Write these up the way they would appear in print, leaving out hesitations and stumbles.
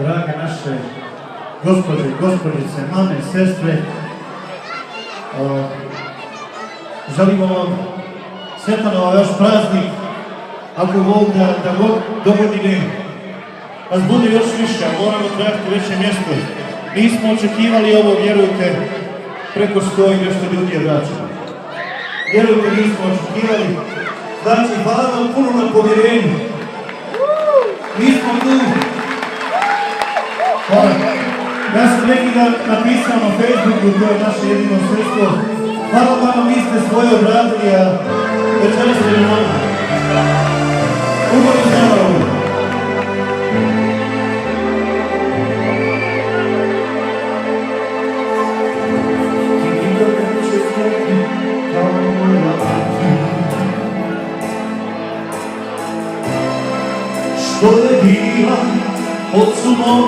drage naše gospođe, gospođice, mame, sestre, želimo vam sretan još praznik, ako Bog da dogodine vas bude još više, a moramo trajati veće mjesto. Nismo očekivali ovo, vjerujte, preko 100 i nešto ljudi je vraćeno. Vjerujte, nismo očekivali. Znači, hvala vam puno na povjerenju. Mi smo tu. Hvala. Ja sam neki dan napisao na Facebooku, to je naše jedino sredstvo. Hvala vam, vi ste svoje obradili, a večeras ste na nama. Ugodno znamo ovo. Što je bila ocu moj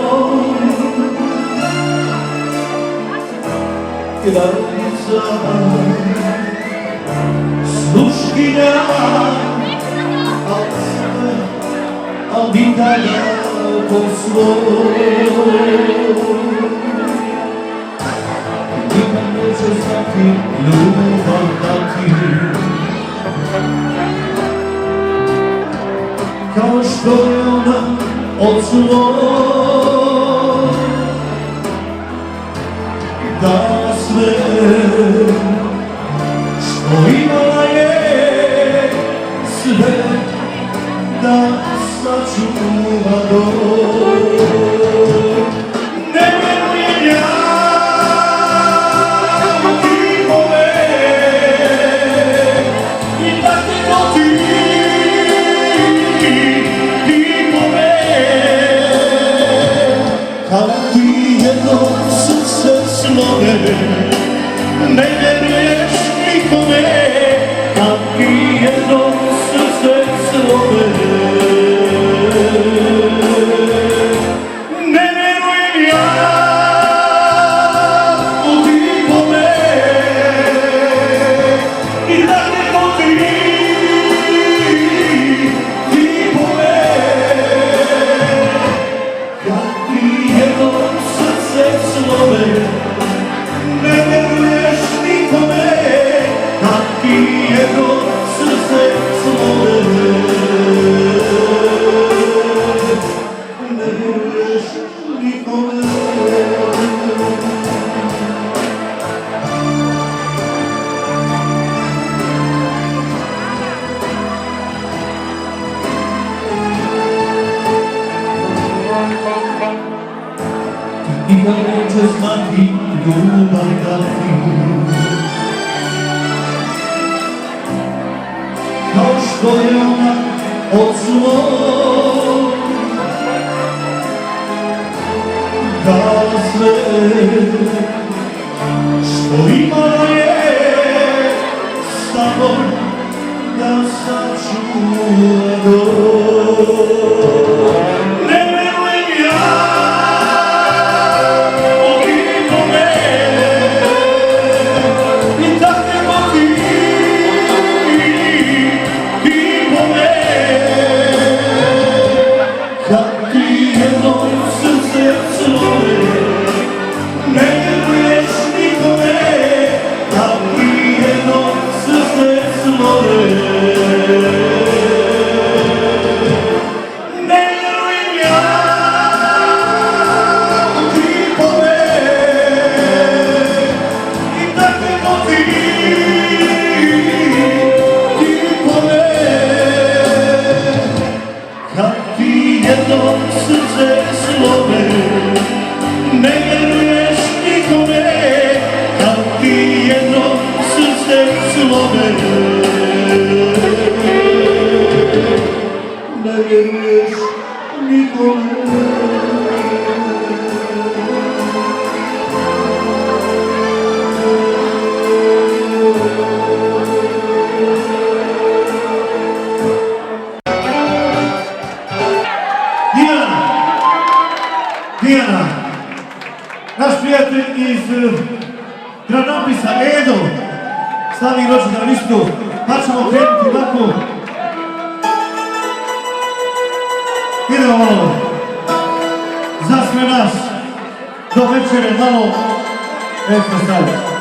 kraljica, sluškinja, a vidalja po svoj. Nikad neće znati ljubav dati, kao što je ona ocu moj dala sve što imala je, sve da sačuva dom. Ne vjerujem ja u divove i tako ti kad ti jedno srce slome, ne vjeruješ nikome, kad ti jedno srce slome. Ne vjerujem ja u divove i da neko ti divove. Ne vjeruješ nikome, kad ti jedno srce slome. Ne vjeruješ nikome. Nikad neće znati ljubav dati, kao što je ona ocu moj dala sve što imala je, samo da sačuva dom. Ne vjerujem ja Dijana, naš prijatelj iz Granopisa, Edo, slavi rođendan isto, pa ćemo krenuti ovako. Idemo malo, za večere malo ekstra staviti.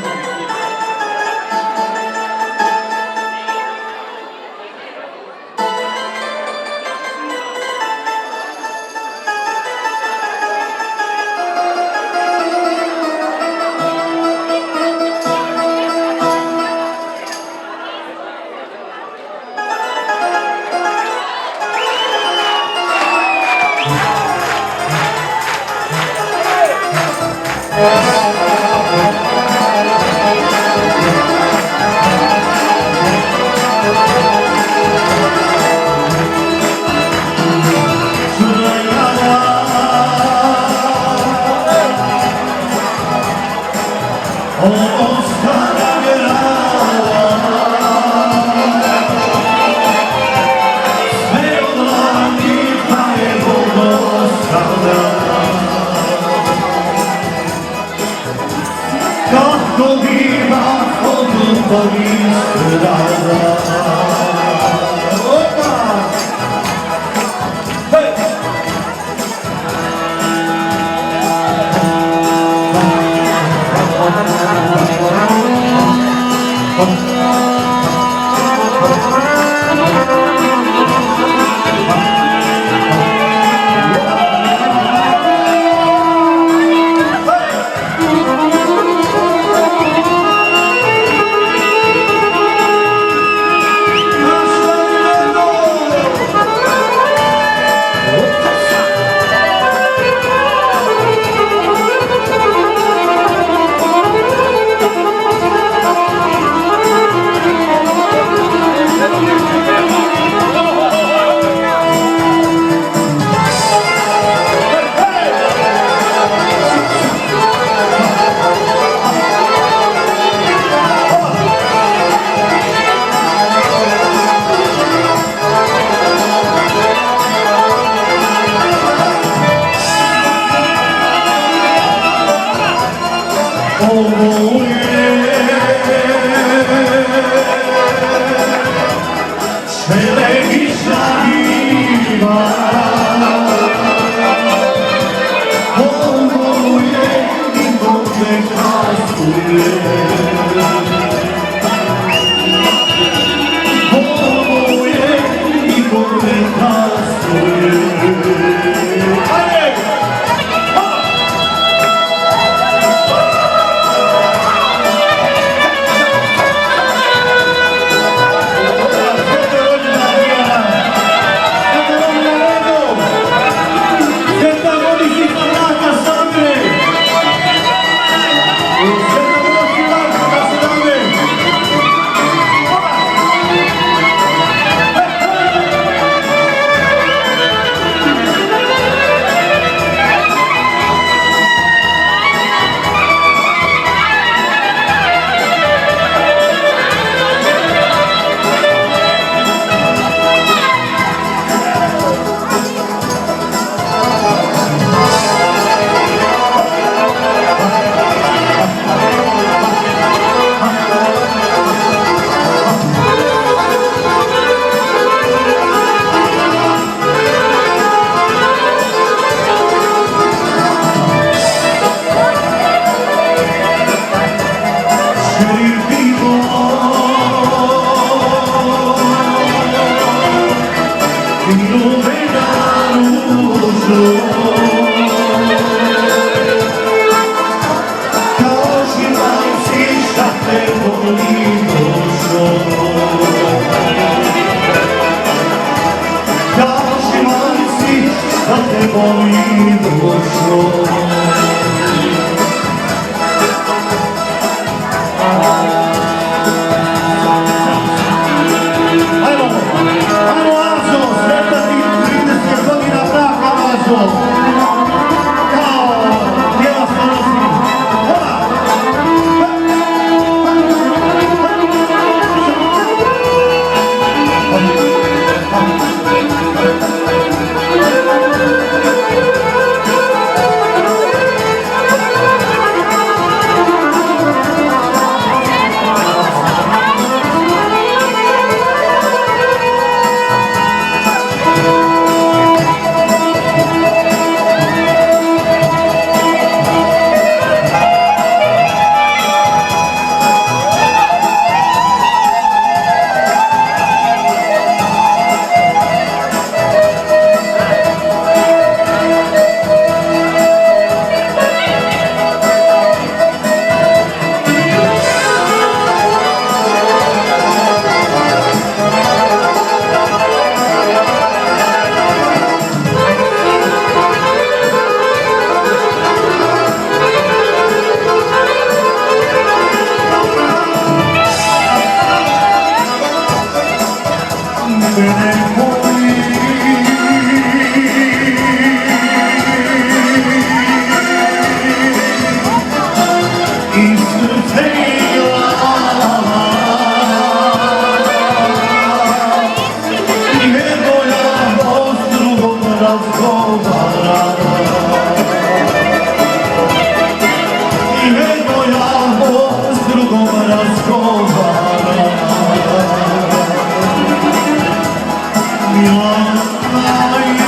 Milana